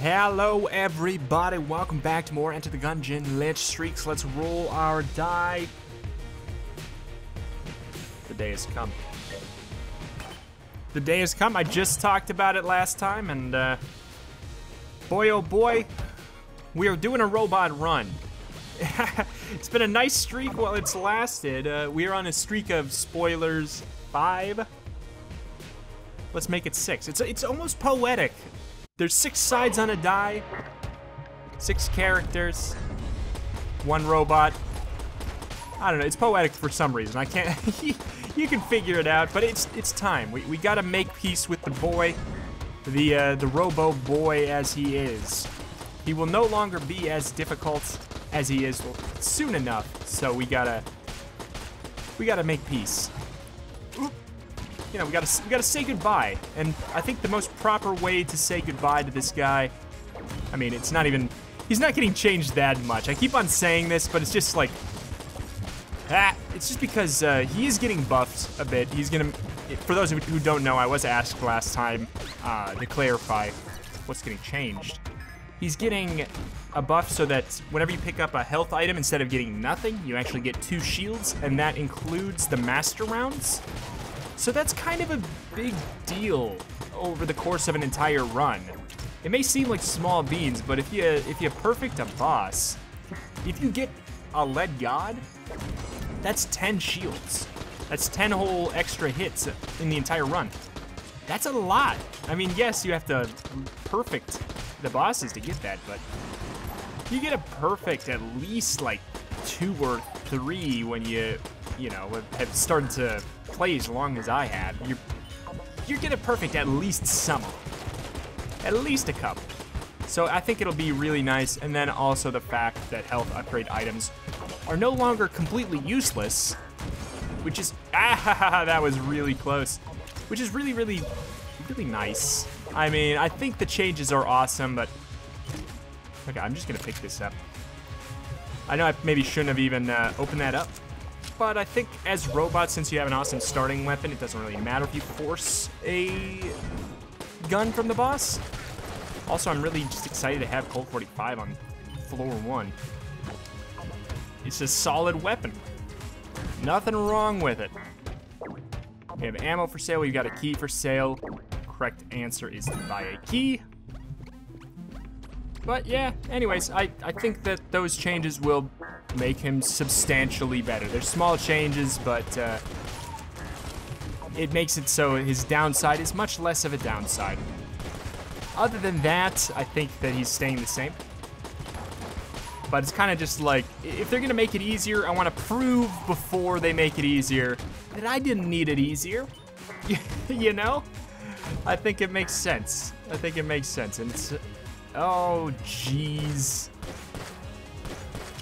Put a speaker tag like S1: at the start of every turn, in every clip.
S1: Hello everybody, welcome back to more Enter the Gungeon Lich Streaks. Let's roll our die. The day has come. The day has come. I just talked about it last time, and boy oh boy, we are doing a robot run. It's been a nice streak while it's lasted. We are on a streak of spoilers 5. Let's make it 6. It's almost poetic. There's 6 sides on a die, 6 characters, 1 robot. I don't know, it's poetic for some reason. I can't, you can figure it out, but it's time. We gotta make peace with the boy, the robo boy as he is. He will no longer be as difficult as he is soon enough, so we gotta make peace. You know, we gotta say goodbye, and I think the most proper way to say goodbye to this guy, I mean, it's not even, he's not getting changed that much. I keep on saying this, but it's just like, it's just because he is getting buffed a bit. He's gonna, for those who don't know, I was asked last time to clarify what's getting changed. He's getting a buff so that whenever you pick up a health item, instead of getting nothing, you actually get 2 shields, and that includes the master rounds. So that's kind of a big deal over the course of an entire run. It may seem like small beans, but if you perfect a boss, if you get a lead god, that's 10 shields. That's 10 whole extra hits in the entire run. That's a lot. I mean, yes, you have to perfect the bosses to get that, but you get a perfect at least like 2 or 3 when you know, have started to play as long as I have. You're gonna perfect at least some, at least a couple. So I think it'll be really nice, and then also the fact that health upgrade items are no longer completely useless, which is, that was really close, which is really, really, really nice. I mean, I think the changes are awesome, but, okay, I'm just gonna pick this up. I know I maybe shouldn't have even opened that up, but I think as robots, since you have an awesome starting weapon, it doesn't really matter if you force a gun from the boss. Also, I'm really just excited to have Colt 45 on floor 1. It's a solid weapon. Nothing wrong with it. We have ammo for sale, we've got a key for sale. Correct answer is to buy a key. But yeah, anyways, I think that those changes will make him substantially better. They're small changes, but it makes it so his downside is much less of a downside. Other than that, I think that he's staying the same. But it's kind of just like, if they're gonna make it easier, I want to prove before they make it easier that I didn't need it easier. You know? I think it makes sense. I think it makes sense, and it's, oh, jeez.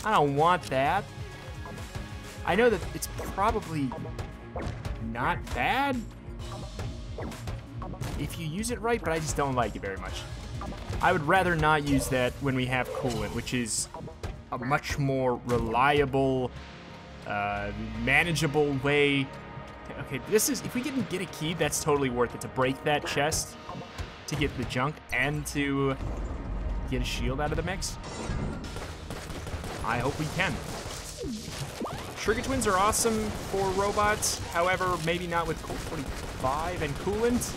S1: I don't want that. I know that it's probably not bad if you use it right, but I just don't like it very much. I would rather not use that when we have coolant, which is a much more reliable, manageable way. Okay, this is, if we can get a key, that's totally worth it to break that chest, to get the junk, and to get a shield out of the mix. I hope we can. Trigger Twins are awesome for robots, however, maybe not with Colt 45 and coolant,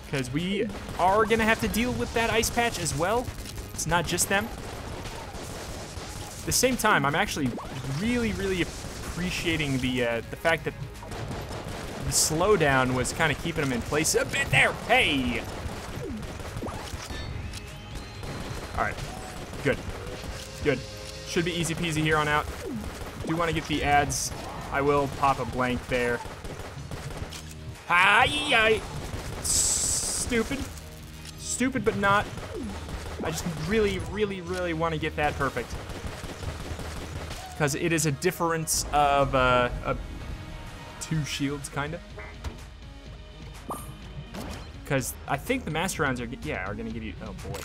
S1: because we are gonna have to deal with that ice patch as well. It's not just them. At the same time, I'm actually really, really appreciating the fact that the slowdown was kind of keeping them in place a bit there. Hey! All right, good, good. Should be easy peasy here on out. Do want to get the ads. I will pop a blank there. Hi! Stupid. Stupid, but not. I just really, really, really want to get that perfect. Because it is a difference of 2 shields, kind of. Because I think the master rounds are, yeah, are going to give you, oh boy.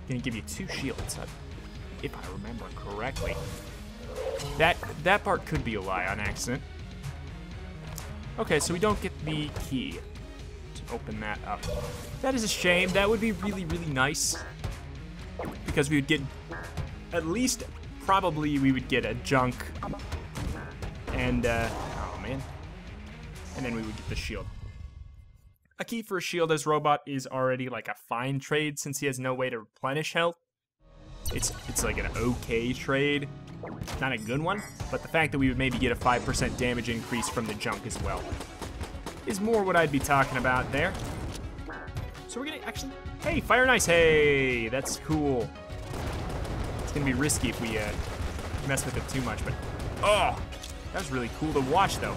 S1: Going to give you 2 shields, if I remember correctly. That part could be a lie on accident. Okay, so we don't get the key to open that up. That is a shame. That would be really, really nice. because we would get, at least, probably we would get a junk. And, oh man. And then we would get the shield. A key for a shield as robot is already like a fine trade since he has no way to replenish health. It's like an okay trade. Not a good one, but the fact that we would maybe get a 5% damage increase from the junk as well is more what I'd be talking about there. So we're gonna actually, hey, fire and ice, hey, that's cool. It's gonna be risky if we mess with it too much, but oh, that was really cool to watch though.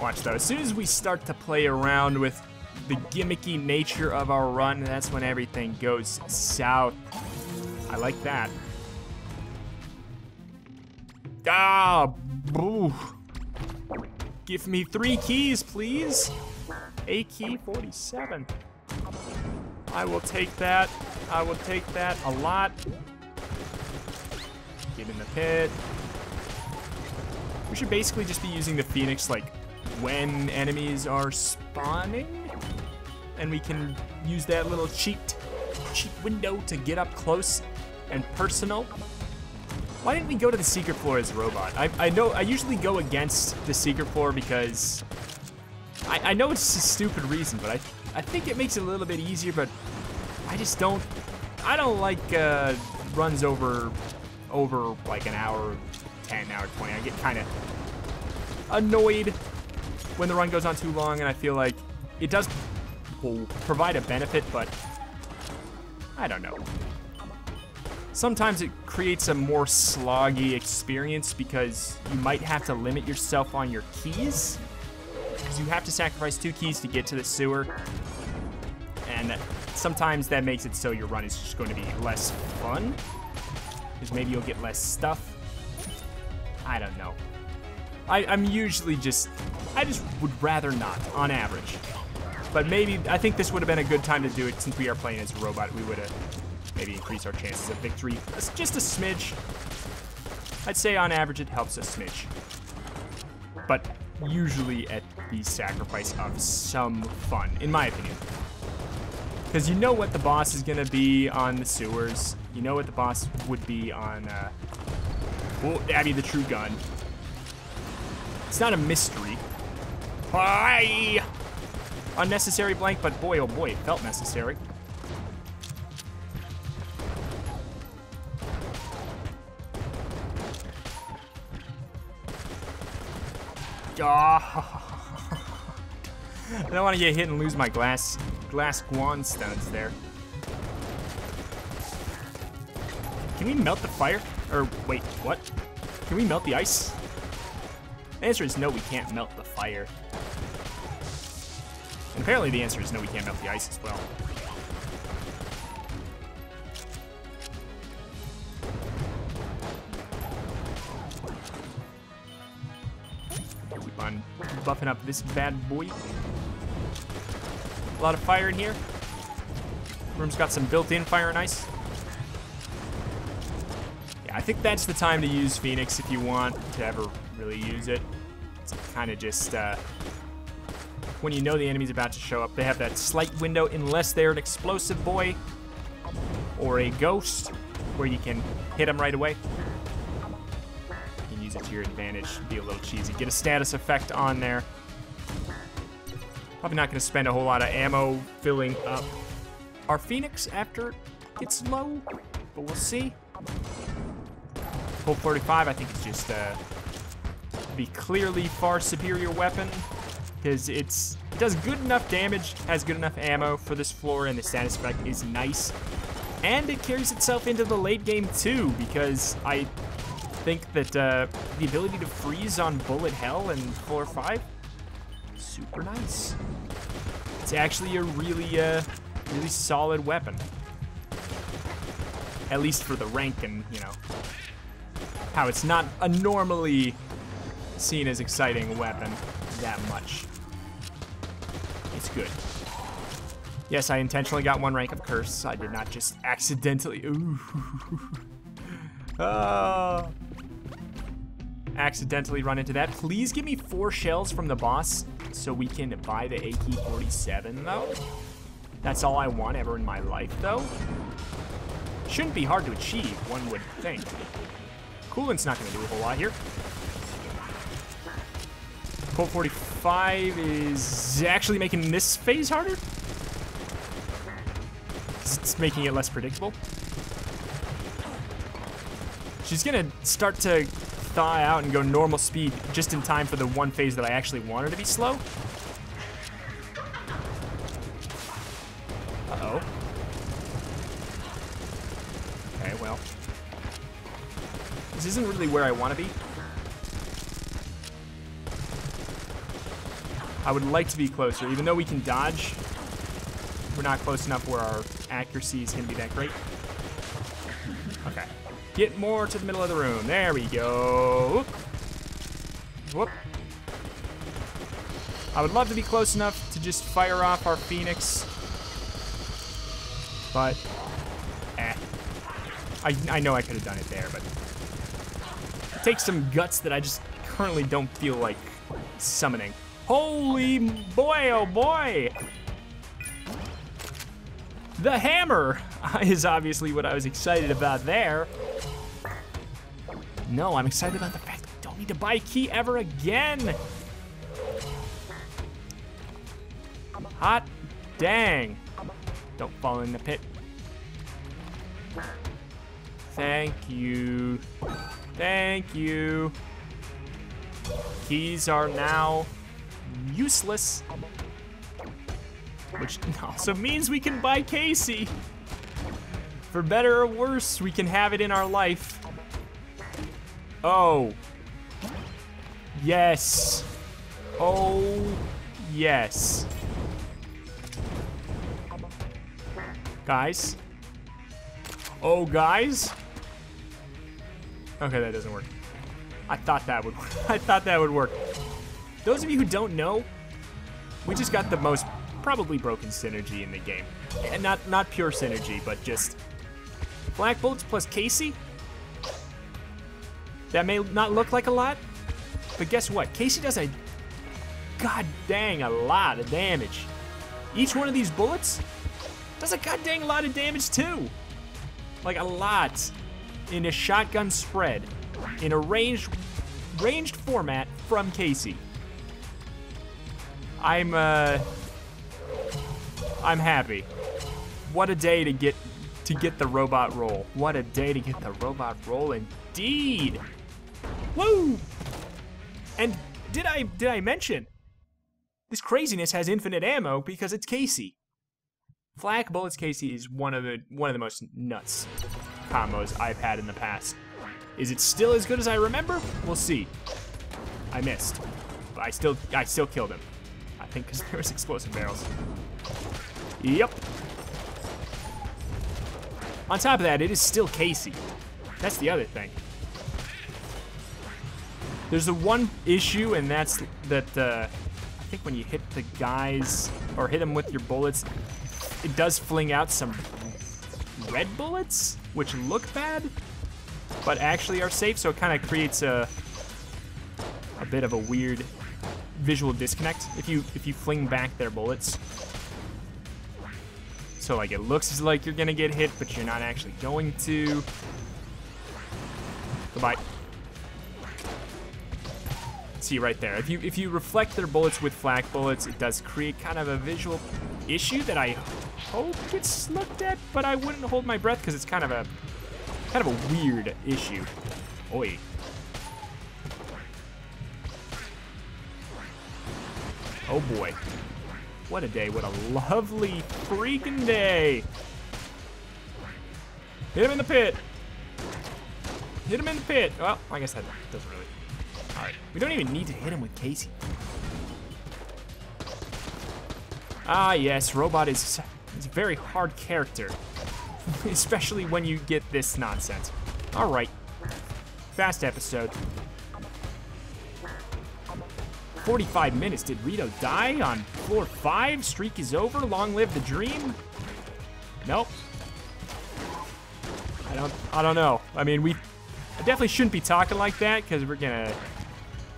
S1: Watch though, as soon as we start to play around with the gimmicky nature of our run, that's when everything goes south. I like that. Ah, boo. Give me 3 keys, please. A key, 47. I will take that. I will take that a lot. Get in the pit. We should basically just be using the Phoenix like when enemies are spawning, and we can use that little cheat window to get up close and personal. Why didn't we go to the secret floor as a robot? I know I usually go against the secret floor because I know it's a stupid reason, but I think it makes it a little bit easier, but I just don't like runs over like an hour 10, hour 20. I get kind of annoyed when the run goes on too long, and I feel like it does provide a benefit, but I don't know. Sometimes it creates a more sloggy experience because you might have to limit yourself on your keys, because you have to sacrifice 2 keys to get to the sewer, and sometimes that makes it so your run is just going to be less fun, because maybe you'll get less stuff. I don't know. I'm usually I just would rather not, on average. But maybe, I think this would have been a good time to do it since we are playing as a robot. We would have maybe increased our chances of victory just a smidge. I'd say on average it helps a smidge. But usually at the sacrifice of some fun, in my opinion. Because you know what the boss is going to be on the sewers. You know what the boss would be on, Abby the True Gun. It's not a mystery. Hi! Unnecessary blank, but boy, oh boy, it felt necessary. Oh. I don't want to get hit and lose my glass guan stones there. Can we melt the fire? Or wait, what? Can we melt the ice? The answer is no, we can't melt the fire. And apparently the answer is no, we can't melt the ice as well. Keep on buffing up this bad boy. A lot of fire in here. Room's got some built-in fire and ice. Yeah, I think that's the time to use Phoenix if you want to ever really use it. It's kind of just when you know the enemy's about to show up. They have that slight window unless they're an explosive boy or a ghost where you can hit them right away. You can use it to your advantage, be a little cheesy. Get a status effect on there. Probably not going to spend a whole lot of ammo filling up our Phoenix after it gets low, but we'll see. Colt 45, I think it's just the clearly far superior weapon, because it does good enough damage, has good enough ammo for this floor, and the status effect is nice. And it carries itself into the late game too, because I think that the ability to freeze on bullet hell in floor 5, super nice. It's actually a really solid weapon. At least for the rank and, you know, how it's not a normally seen as exciting weapon that much. It's good. Yes, I intentionally got 1 rank of curse. I did not just accidentally, accidentally run into that. Please give me 4 shells from the boss so we can buy the AK-47 though. That's all I want ever in my life, though. Shouldn't be hard to achieve, one would think. Coolant's not going to do a whole lot here. Colt 45 is actually making this phase harder. It's making it less predictable. She's going to start to thaw out and go normal speed just in time for the one phase that I actually want her to be slow. Uh-oh. Okay, well. This isn't really where I want to be. I would like to be closer, even though we can dodge. We're not close enough where our accuracy is going to be that great. Okay. Get more to the middle of the room. There we go. Whoop. I would love to be close enough to just fire off our Phoenix. But, I know I could have done it there, but it takes some guts that I just currently don't feel like summoning. Holy boy, oh boy! The hammer is obviously what I was excited about there. No, I'm excited about the fact that we don't need to buy a key ever again. Hot dang. Don't fall in the pit. Thank you. Thank you. Keys are now useless. Which also means we can buy Casey. For better or worse, we can have it in our life. Oh. Yes. Oh, yes. Guys. Oh, guys. Okay, that doesn't work. I thought that would work. I thought that would work. Those of you who don't know, we just got the most probably broken synergy in the game. And not pure synergy, but just black bullets plus Casey. That may not look like a lot, but guess what? Casey does a god dang a lot of damage. Each one of these bullets does a god dang lot of damage too. Like a lot in a shotgun spread in a ranged format from Casey. I'm happy. What a day to get the robot roll. What a day to get the robot roll indeed. Woo! And did I mention this craziness has infinite ammo because it's Casey. Flak bullets Casey is one of the most nuts combos I've had in the past. Is it still as good as I remember? We'll see. I missed, but I still killed him. I think because there was explosive barrels. Yep. On top of that, it is still Casey. That's the other thing. There's the one issue, and that's that I think when you hit the guys or hit them with your bullets, it does fling out some red bullets, which look bad, but actually are safe. So it kind of creates a bit of a weird visual disconnect if you fling back their bullets. So like it looks like you're gonna get hit, but you're not actually going to. Goodbye. See right there. If you reflect their bullets with flak bullets, it does create kind of a visual issue that I hope gets looked at, but I wouldn't hold my breath because it's kind of a weird issue. Oi. Oh boy. What a day. What a lovely freaking day. Hit him in the pit. Hit him in the pit. Well, I guess that doesn't really. All right. We don't even need to hit him with Casey. Ah, yes. Robot is a very hard character. Especially when you get this nonsense. All right. Fast episode. 45 minutes. Did Rito die on floor 5? Streak is over. Long live the dream. Nope. I don't know. I mean, I definitely shouldn't be talking like that because we're gonna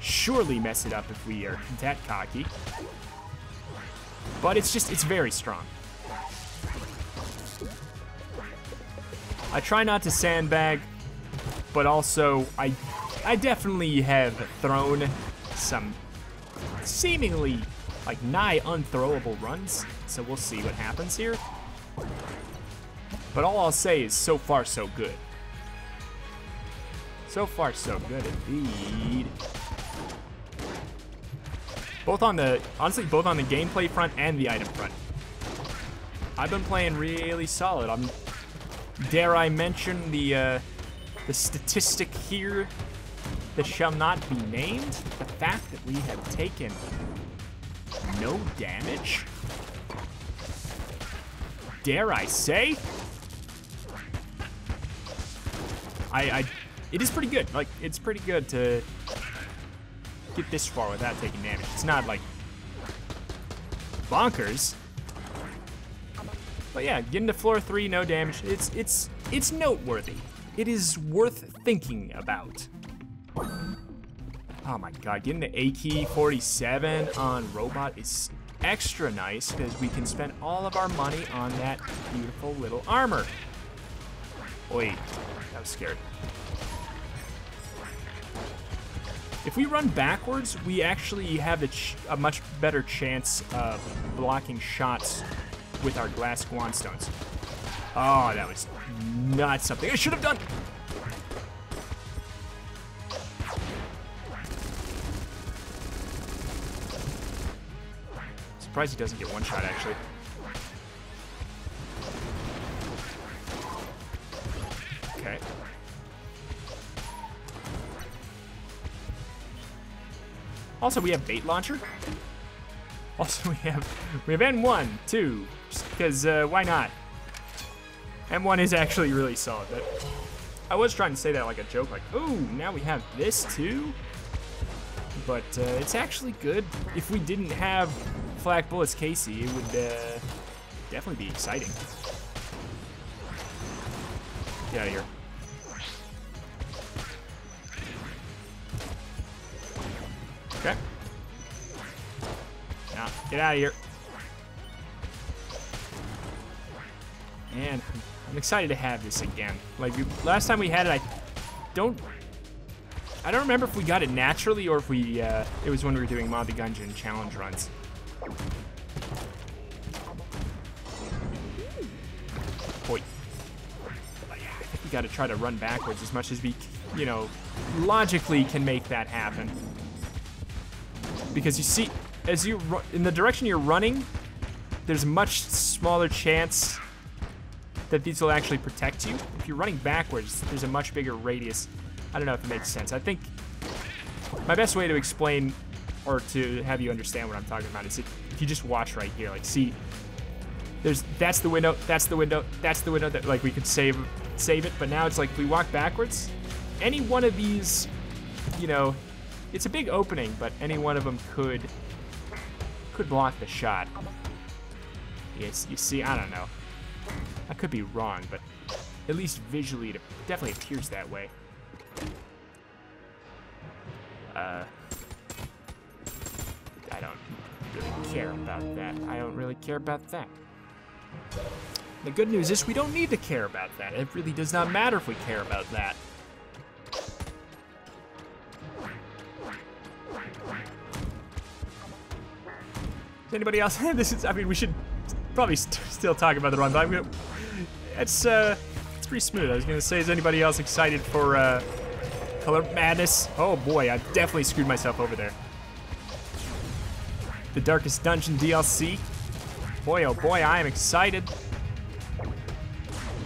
S1: surely mess it up if we are that cocky. But it's very strong. I try not to sandbag, but also I definitely have thrown some seemingly like nigh unthrowable runs, so we'll see what happens here. But all I'll say is so far so good. So far so good indeed. Honestly, both on the gameplay front and the item front. I've been playing really solid. Dare I mention the statistic here that shall not be named? The fact that we have taken no damage? Dare I say? It is pretty good. Like, it's pretty good to get this far without taking damage. It's not like bonkers. But yeah, getting to floor 3, no damage. It's noteworthy. It is worth thinking about. Oh my god, getting the AK 47 on robot is extra nice because we can spend all of our money on that beautiful little armor. Wait, I was scared. If we run backwards, we actually have a much better chance of blocking shots with our glass guanstones. Oh, that was not something I should have done. Surprised he doesn't get one shot, actually. Okay. Also, we have bait launcher. Also, we have N1 too, just because why not? M1 is actually really solid. But I was trying to say that like a joke, like, ooh, now we have this too. But it's actually good. If we didn't have Flak Bullets Casey, it would definitely be exciting. Get out of here. Okay. Now, get out of here. And I'm excited to have this again. Like, last time we had it, I don't remember if we got it naturally or if we, it was when we were doing Monty Gungeon challenge runs. Boy. But yeah, I think we gotta try to run backwards as much as we, you know, logically can make that happen. Because you see, as you in the direction you're running, there's a much smaller chance that these will actually protect you. If you're running backwards, there's a much bigger radius. I don't know if it makes sense. I think my best way to explain or to have you understand what I'm talking about is if you just watch right here, like, see, that's the window, that's the window, that's the window that, like, we could save it, but now it's like if we walk backwards, any one of these, you know, it's a big opening, but any one of them could block the shot. Yes, you see, I don't know. I could be wrong, but at least visually it definitely appears that way. I don't really care about that. I don't really care about that. The good news is we don't need to care about that. It really does not matter if we care about that. Is anybody else? I mean, we should probably still talk about the run, but it's pretty smooth. I was gonna say, is anybody else excited for Color Madness? Oh boy, I definitely screwed myself over there. The Darkest Dungeon DLC. Boy, oh boy, I am excited.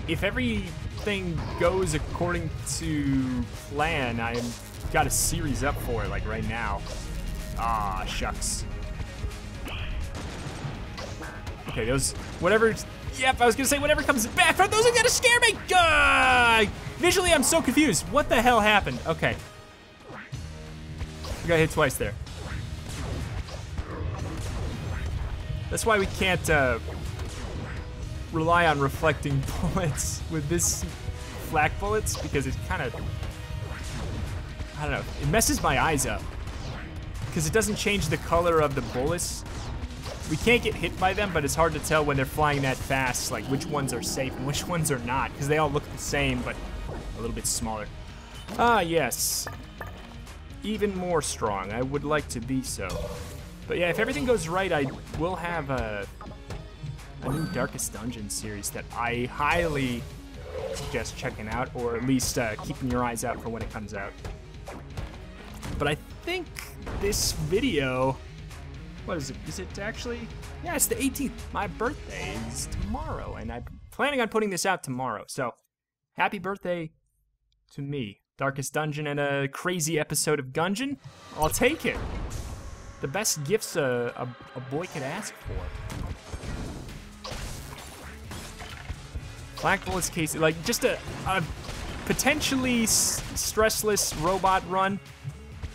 S1: If everything goes according to plan, I've got a series up for it, like right now. Ah, shucks. Okay, those, whatever, yep, I was gonna say whatever comes back from those are gonna scare me! Visually, I'm so confused. What the hell happened? Okay. I got hit twice there. That's why we can't rely on reflecting bullets with this flak bullets, because it kind of, I don't know, it messes my eyes up. Because it doesn't change the color of the bullets. We can't get hit by them, but it's hard to tell when they're flying that fast, like which ones are safe and which ones are not, because they all look the same, but a little bit smaller. Ah, yes. Even more strong. I would like to be so. But yeah, if everything goes right, I will have a new Darkest Dungeon series that I highly suggest checking out, or at least keeping your eyes out for when it comes out. But I think this video, what is it? Is it actually? Yeah, it's the 18th. My birthday is tomorrow, and I'm planning on putting this out tomorrow. So, happy birthday to me. Darkest Dungeon and a crazy episode of Gungeon. I'll take it. The best gifts a boy could ask for. Black Bullets case, like just a potentially stressless robot run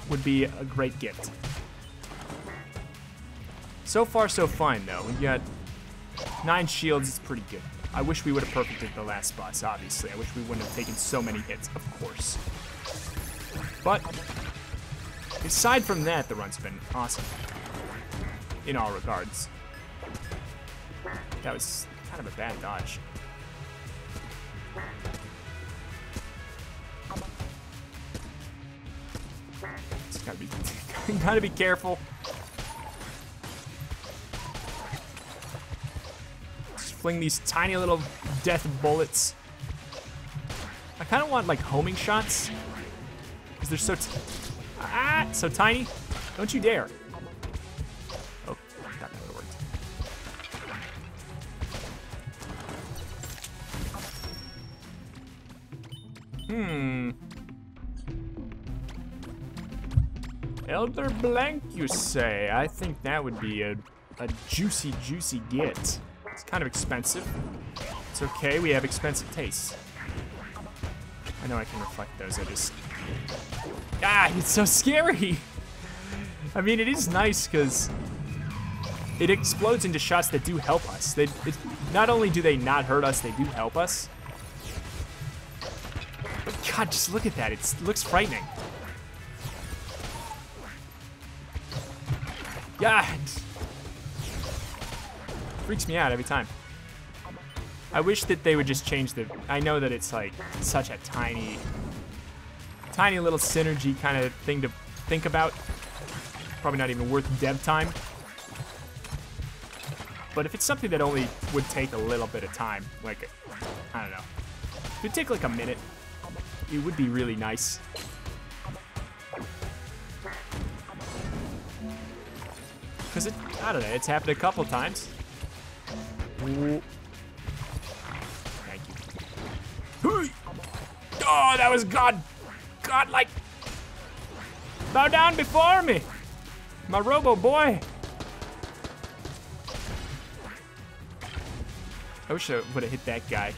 S1: would be a great gift. So far, so fine, though. We got 9 shields. It's pretty good. I wish we would have perfected the last boss, obviously. I wish we wouldn't have taken so many hits, of course. But aside from that, the run's been awesome. In all regards. That was kind of a bad dodge. Just gotta be careful. Just fling these tiny little death bullets. I kind of want like homing shots because they're so tiny. Don't you dare! Oh, that would have worked. Elder Blank, you say? I think that would be a juicy, juicy get. It's kind of expensive. It's okay, we have expensive tastes. I know I can reflect those, I just... Ah, it's so scary! I mean, it is nice because it explodes into shots that do help us. Not only do they not hurt us, they do help us. But God, just look at that. It looks frightening. God! Freaks me out every time. I wish that they would just change the... I know that it's like such a tiny little synergy kind of thing to think about. Probably not even worth dev time. But if it's something that only would take a little bit of time, like, I don't know. If it'd take like a minute, it would be really nice. Because I don't know, it's happened a couple times. Ooh. Thank you. Oh, that was godlike. Bow down before me, my robo boy. I wish I would have hit that guy.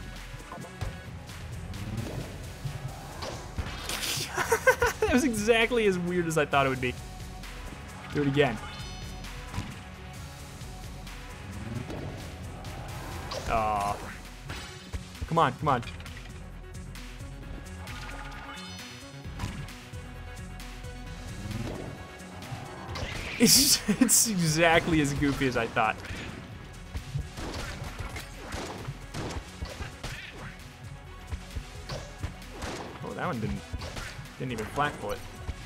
S1: That was exactly as weird as I thought it would be. Do it again. Oh. Come on, come on. It's exactly as goofy as I thought. Oh, that one didn't even flak bullet.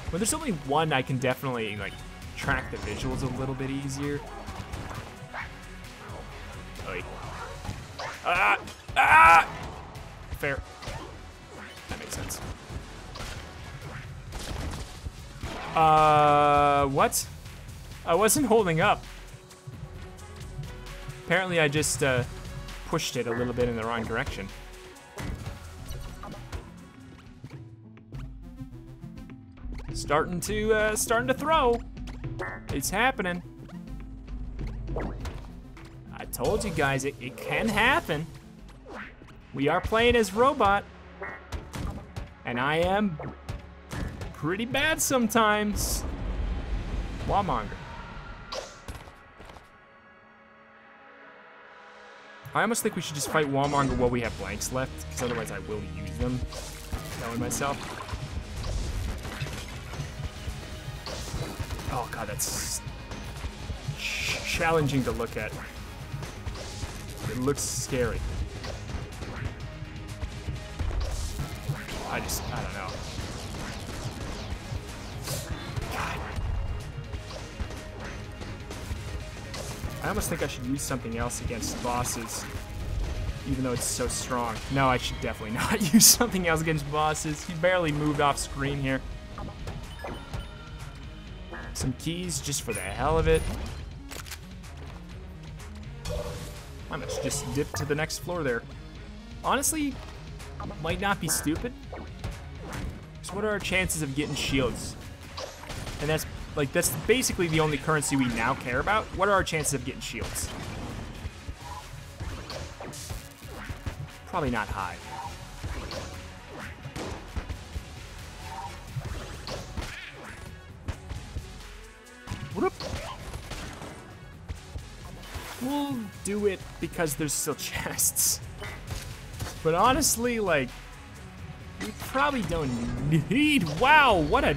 S1: When there's only one, I can definitely like track the visuals a little bit easier. Oy. Ah! Fair. That makes sense. What? I wasn't holding up. Apparently I just pushed it a little bit in the wrong direction. Starting to throw. It's happening. I told you guys it can happen. We are playing as robot. And I am pretty bad sometimes. Wawmonger. I almost think we should just fight Wawmonger while we have blanks left, because otherwise I will use them. Telling myself. Oh god, that's challenging to look at. It looks scary. I don't know. God. I almost think I should use something else against bosses, even though it's so strong. No, I should definitely not use something else against bosses. He barely moved off screen here. Some keys just for the hell of it. I must just dip to the next floor there. Honestly, might not be stupid. So what are our chances of getting shields? And that's basically the only currency we now care about. What are our chances of getting shields? Probably not high. Whoop. We'll do it because there's still chests. But honestly, like, we probably don't need... Wow, what a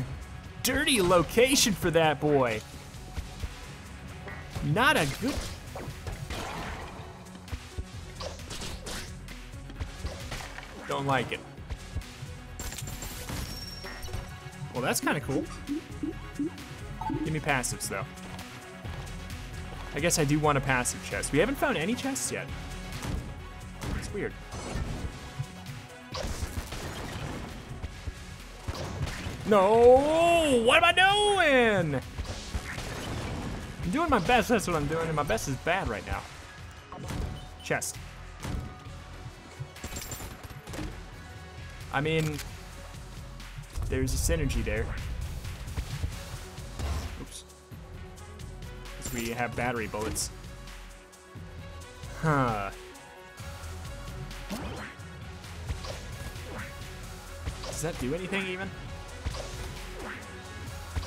S1: dirty location for that boy. Not a good... Don't like it. Well, that's kind of cool. Give me passives, though. I guess I do want a passive chest. We haven't found any chests yet. It's weird. No! What am I doing? I'm doing my best, that's what I'm doing, and my best is bad right now. Chest. I mean, there's a synergy there. Oops. Because we have battery bullets. Huh. Does that do anything even?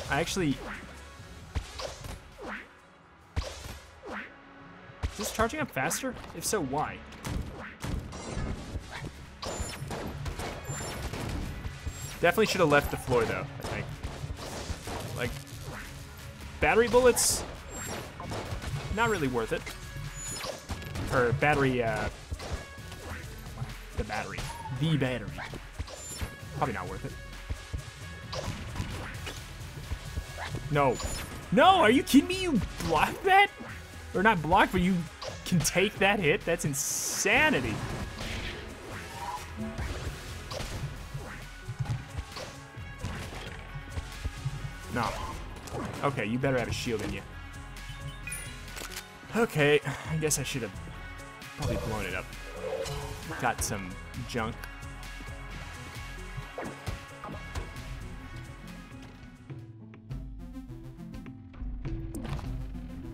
S1: I actually... Is this charging up faster? If so, why? Definitely should have left the floor, though, I think. Like, battery bullets, not really worth it. Or battery, the battery. Probably not worth it. No. No, are you kidding me? You blocked that? Or not blocked, but you can take that hit? That's insanity. No. Okay, you better have a shield in you. Okay, I guess I should have probably blown it up. Got some junk.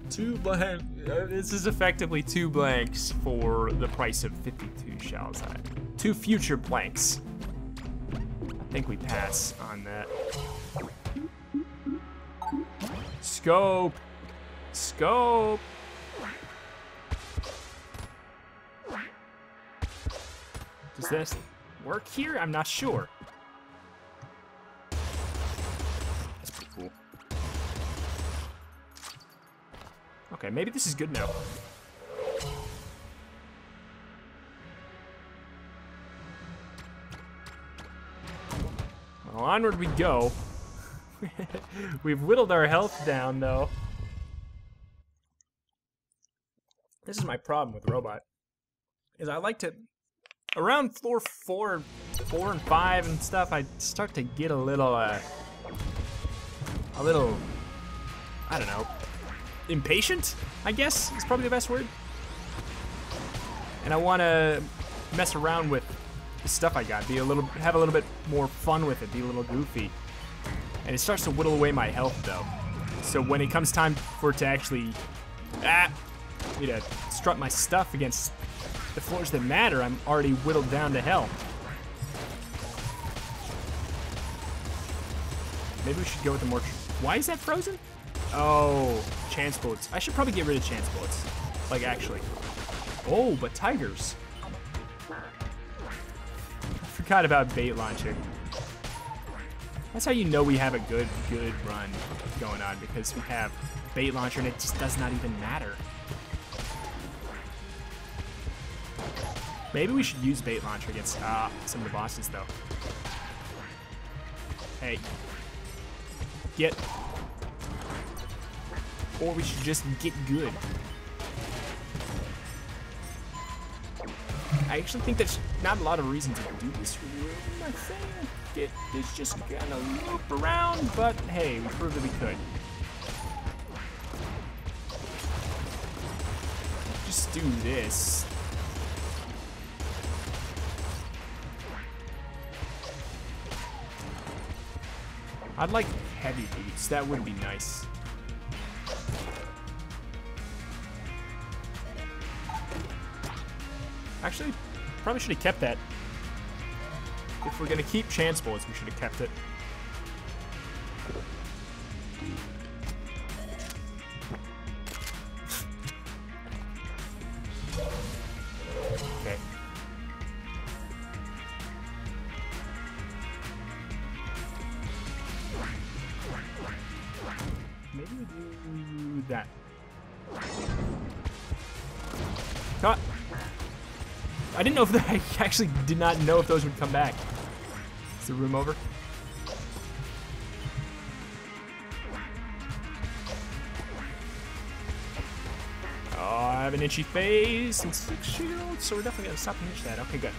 S1: This is effectively 2 blanks for the price of 52 shells. 2 future blanks. I think we pass on that. Scope! Scope! Does this work here? I'm not sure. That's pretty cool. Okay, maybe this is good now. Well, onward we go. We've whittled our health down, though. This is my problem with Robot. Is I like to... Around floor 4 and 5 and stuff, I start to get a little, I don't know, impatient, I guess, is probably the best word. And I want to mess around with the stuff I got, have a little bit more fun with it, be a little goofy. And it starts to whittle away my health, though. So when it comes time for it to actually, strut my stuff against the floors that matter, I'm already whittled down to hell. Maybe we should go with the more... Why is that frozen? Oh, chance bullets. I should probably get rid of chance bullets. Like, actually. Oh, but tigers. I forgot about bait launcher. That's how you know we have a good run going on, because we have bait launcher and it just does not even matter. Maybe we should use bait launcher against some of the bosses, though. Hey. Get. Or we should just get good. I actually think there's not a lot of reason to do this room. I think it is just gonna loop around, but hey, we proved that we could. Just do this. I'd like heavy boots. That would be nice. Actually, probably should have kept that. If we're gonna keep chance bullets, we should have kept it. Okay. Maybe we do that. Cut. I didn't know if I actually did not know if those would come back. Is the room over? Oh, I have an itchy face and 6 shields, so we're definitely gonna stop and itch that. Okay, good.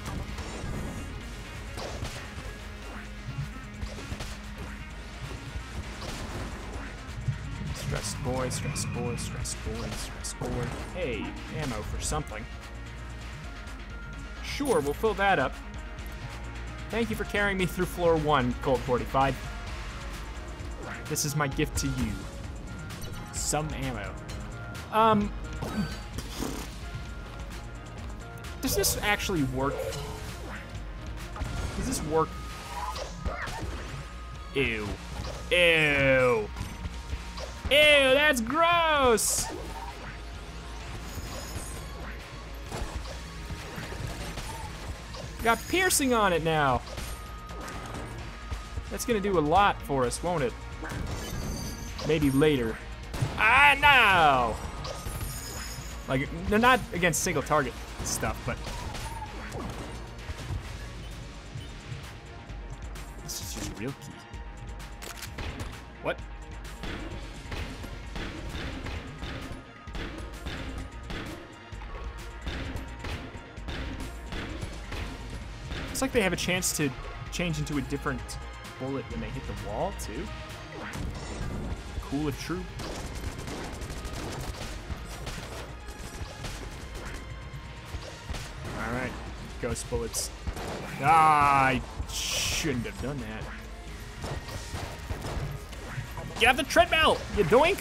S1: Stressed boy, stressed boy, stressed boy, stressed boy. Hey, ammo for something. Sure, we'll fill that up. Thank you for carrying me through floor 1, Colt 45. This is my gift to you. Some ammo. Does this actually work? Does this work? Ew. Ew. Ew, that's gross! Got piercing on it now. That's gonna do a lot for us, won't it? Maybe later. Ah, no! Like, they're not against single target stuff, but this is just real key. What? Looks like they have a chance to change into a different bullet when they hit the wall, too. Cool if true. Alright, ghost bullets. Ah, I shouldn't have done that. Get off the treadmill, you doink!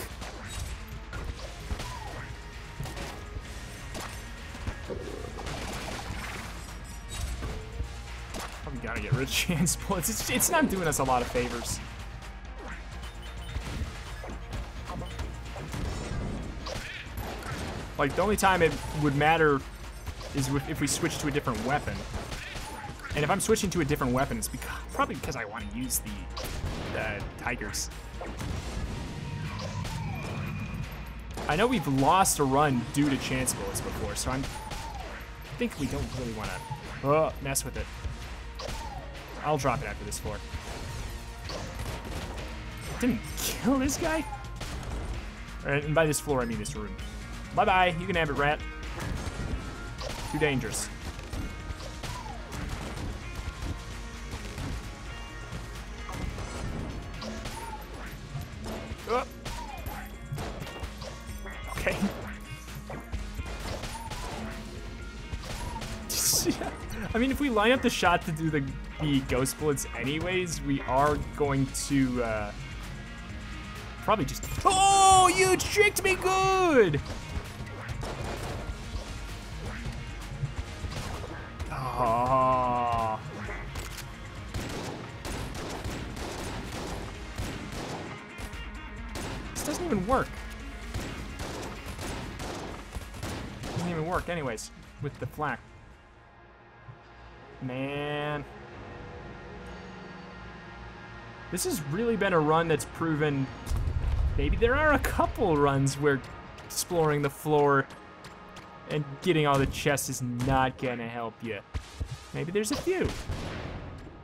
S1: Probably gotta get rid of chance bullets. It's not doing us a lot of favors. Like, the only time it would matter is if we switch to a different weapon. And if I'm switching to a different weapon, it's probably because I want to use the tigers. I know we've lost a run due to chance bullets before, so I think we don't really want to mess with it. I'll drop it after this floor. Didn't kill this guy? And by this floor, I mean this room. Bye-bye, you can have it, rat. Too dangerous. Oh. Okay. I mean, if we line up the shot to do the ghost bullets anyways, we are going to probably just... Oh, you tricked me good! Oh. This doesn't even work. Doesn't even work anyways with the flak. Man. This has really been a run that's proven maybe there are a couple runs where exploring the floor and getting all the chests is not gonna help you. Maybe there's a few.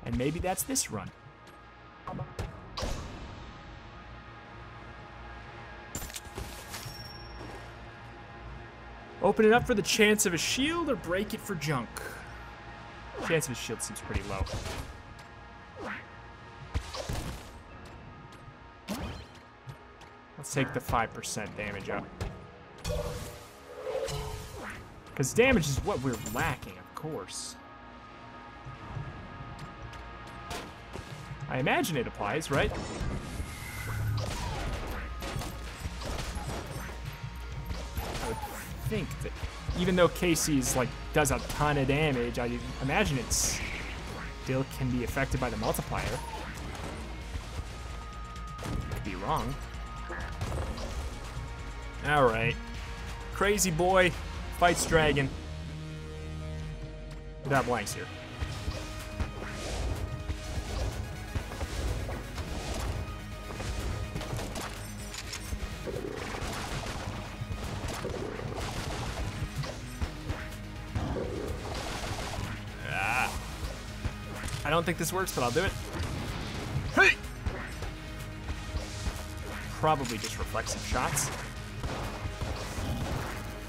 S1: And maybe that's this run. Open it up for the chance of a shield or break it for junk. Chance of a shield seems pretty low. Let's take the 5% damage up. Because damage is what we're lacking, of course. I imagine it applies, right? I would think that even though Casey's like does a ton of damage, I imagine it still can be affected by the multiplier. Could be wrong. All right, crazy boy fights dragon. Without blanks here. I don't think this works, but I'll do it. Hey! Probably just reflexive shots.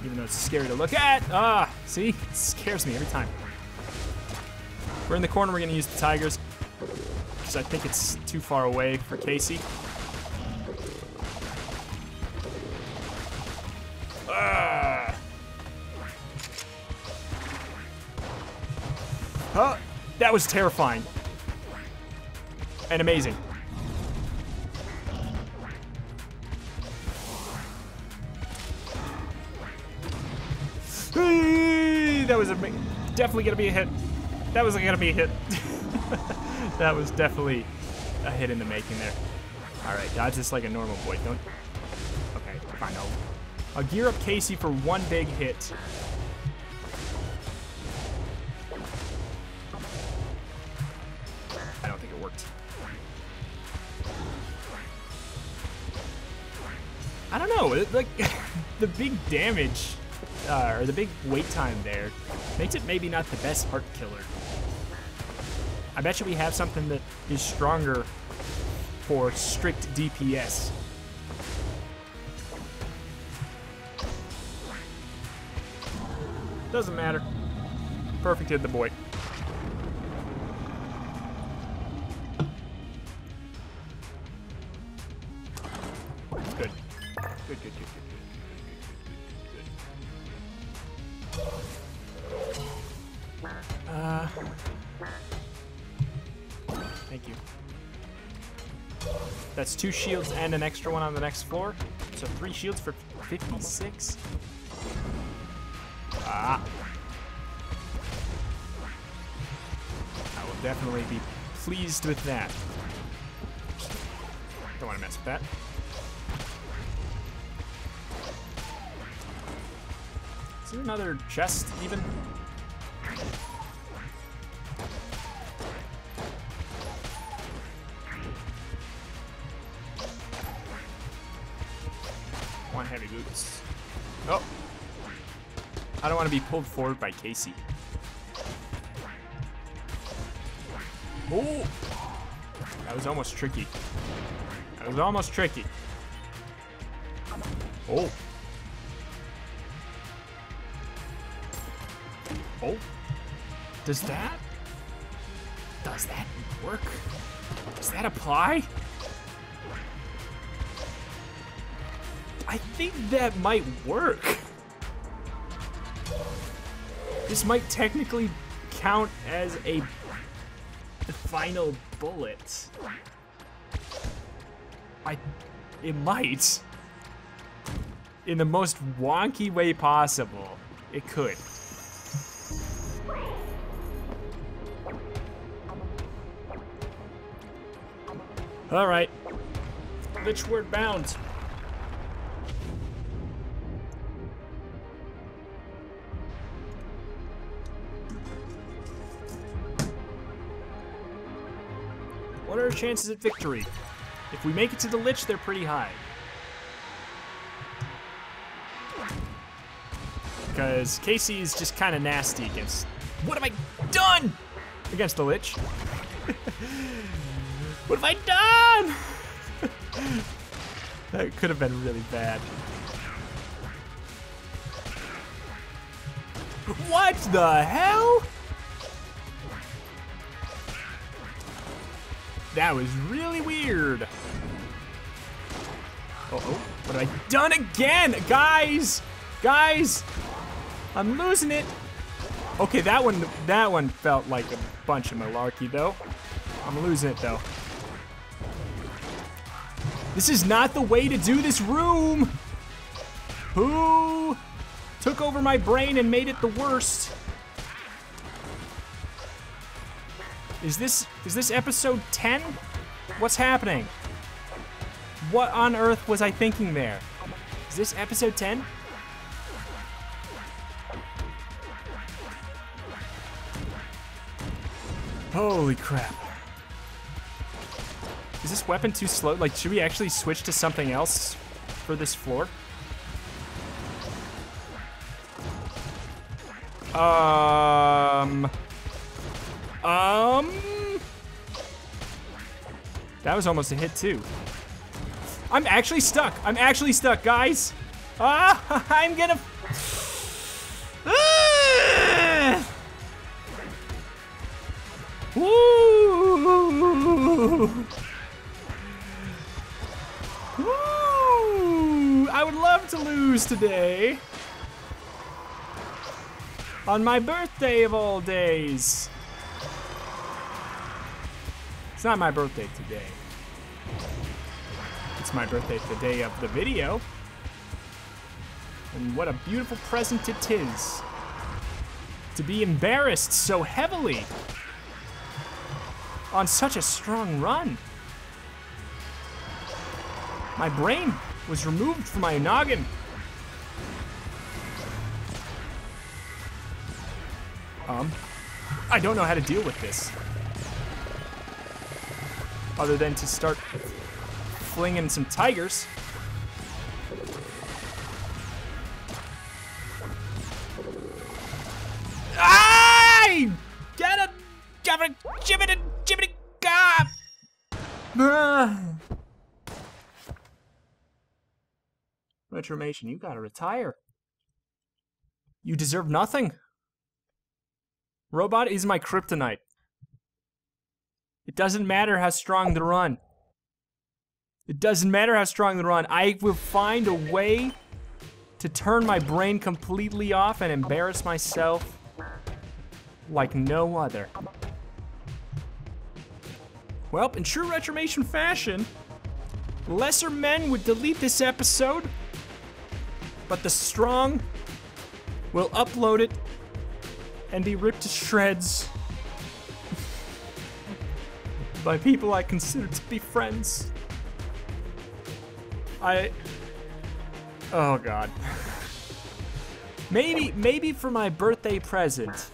S1: Even though it's scary to look at. Ah, see? It scares me every time. We're in the corner, we're gonna use the tigers. Because I think it's too far away for Casey. Ah! Oh, that was terrifying. And amazing. That was definitely gonna be a hit. That was gonna be a hit. That was definitely a hit in the making there. All right, dodge this like a normal boy. Don't. Okay, fine. I'll gear up Casey for one big hit. I don't think it worked. I don't know. Like the big damage. Or the big wait time there makes it maybe not the best heart killer. I bet you we have something that is stronger for strict DPS. Doesn't matter. Perfect hit the boy. Good. Good, good, good, good. Thank you. That's 2 shields and an extra one on the next floor. So 3 shields for 56. Ah. I will definitely be pleased with that. Don't want to mess with that. Is there another chest even? One heavy boots. Oh. I don't want to be pulled forward by Casey. Oh. That was almost tricky. That was almost tricky. Oh. Oh. Does that work? Does that apply? I think that might work. This might technically count as the final bullet. It might. In the most wonky way possible, it could. All right, Lichward bound. What are our chances at victory? If we make it to the Lich, they're pretty high. because Casey is just kind of nasty against... What have I done? Against the Lich. What have I done? That could have been really bad. What the hell? That was really weird. Uh-oh, what have I done again? Guys, I'm losing it. Okay, that one felt like a bunch of malarkey though. I'm losing it though. This is not the way to do this room. Who took over my brain and made it the worst? Is this episode 10? What's happening? What on earth was I thinking there? Is this episode 10? Holy crap. Is this weapon too slow? Like, should we actually switch to something else for this floor? That was almost a hit too. I'm actually stuck. I'm actually stuck, guys. I'm gonna... Woo! Woo! I would love to lose today. On my birthday of all days. It's not my birthday today. It's my birthday the day of the video. And what a beautiful present it is. To be embarrassed so heavily. On such a strong run. My brain was removed from my noggin. I don't know how to deal with this. Other than to start flinging some tigers. I gotta jibbity gab. Retribution, you gotta retire. You deserve nothing. Robot is my kryptonite. It doesn't matter how strong the run. It doesn't matter how strong the run. I will find a way to turn my brain completely off and embarrass myself like no other. Well, in true Retribution fashion, lesser men would delete this episode, but the strong will upload it and be ripped to shreds by people I consider to be friends. Oh God. Maybe for my birthday present.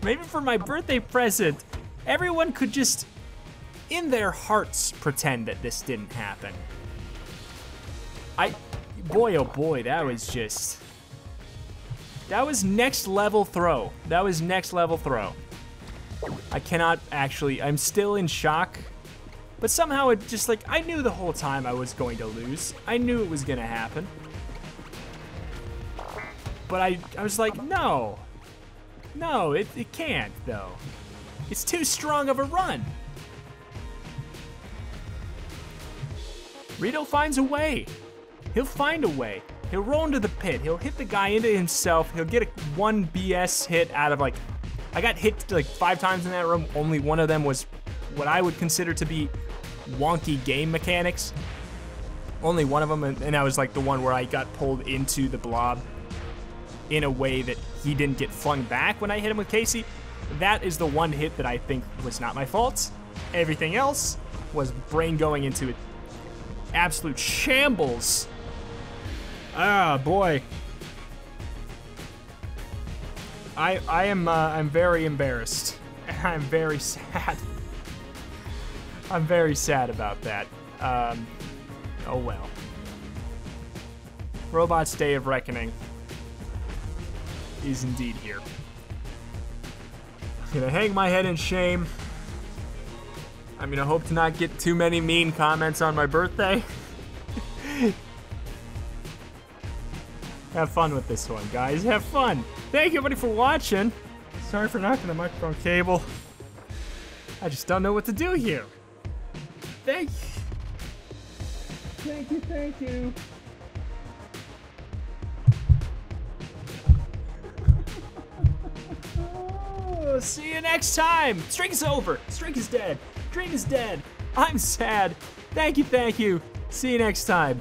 S1: Maybe for my birthday present, everyone could just, in their hearts, pretend that this didn't happen. Boy, oh boy, that was next level throw. That was next level throw. I cannot actually, I'm still in shock. But somehow it just like, I knew the whole time I was going to lose. I knew it was gonna happen. But I was like, no, it can't though. It's too strong of a run. Rito finds a way. He'll find a way. He'll roll into the pit. He'll hit the guy into himself. He'll get one BS hit out of like, I got hit like 5 times in that room. Only one of them was what I would consider to be wonky game mechanics. Only one of them, and that was like the one where I got pulled into the blob in a way that he didn't get flung back when I hit him with Casey. That is the one hit that I think was not my fault. Everything else was brain going into it. Absolute shambles. Ah, boy. I'm very embarrassed. I'm very sad. I'm very sad about that. Oh well. Robot's Day of Reckoning is indeed here. I'm gonna hang my head in shame. I'm gonna hope to not get too many mean comments on my birthday. Have fun with this one, guys. Have fun. Thank you, everybody, for watching. Sorry for knocking the microphone cable. I just don't know what to do here. Thank you. Thank you. Oh, see you next time. Streak is over. Streak is dead. Dream is dead. I'm sad. Thank you. See you next time.